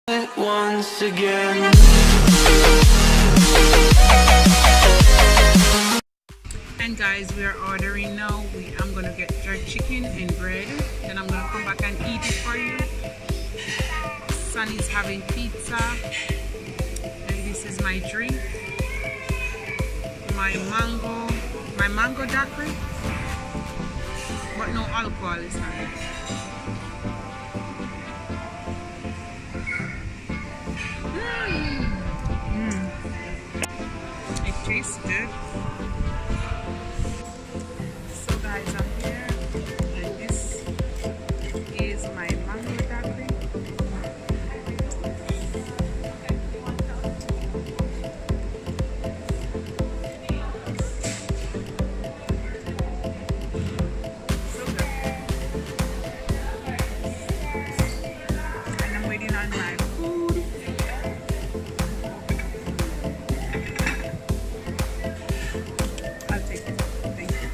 it once again. And guys, we are ordering now. I'm gonna get jerk chicken and bread. Then I'm gonna come back and eat it for you. Sonny's having pizza. And this is my drink. My mango daiquiri. But no alcohol is not it. It tastes good. So guys, I'm here and this is my mango daiquiri. So good. And I'm waiting on my food. I'll take it. Thank you.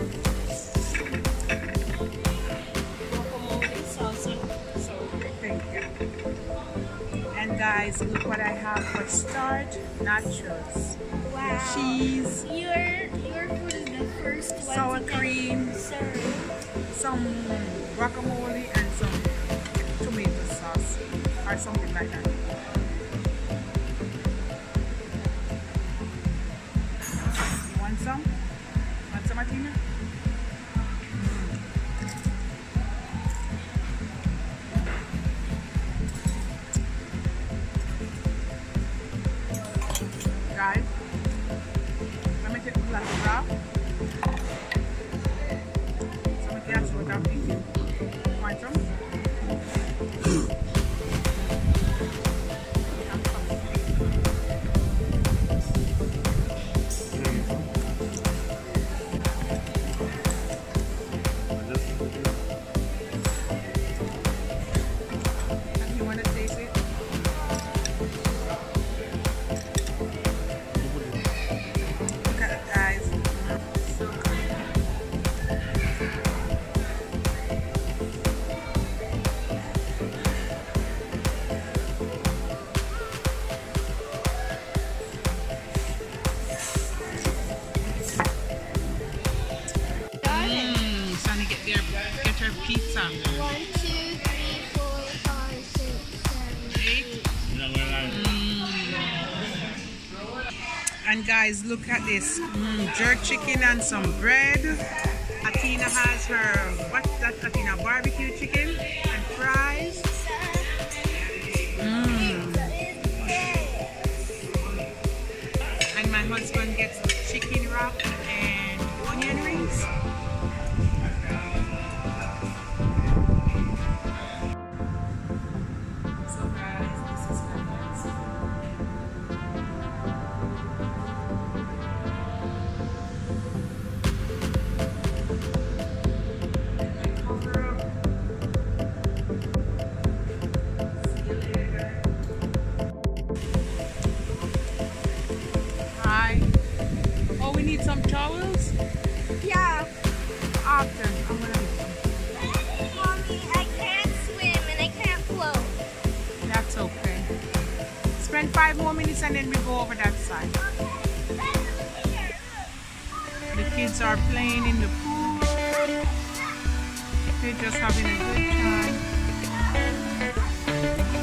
Thank you. And guys, look what I have for start. Nachos. Wow. Cheese. Your food is the first one. Sour to get cream. served. Some guacamole and some tomato sauce or something like that. You want some? Want some, Martina? Guys, let me take a glass of that. Some gas without eating. Want some? I'm coming. And you want to taste it? Look at it, guys. So good. Sonny, get her pizza. 1, 2, 3, 4, 5, 6, 7. 8. And guys, look at this. Jerk chicken and some bread. Athena has her, what's that, Athena? Barbecue chicken and fries. And my husband gets the chicken wrap and onion rings. So guys, this is my husband. Hi. Oh, we need some towels? Yeah. After. I'm gonna need some. Mommy, I can't swim and I can't float. That's okay. Spend 5 more minutes and then we go over that side. The kids are playing in the pool. They're just having a good time.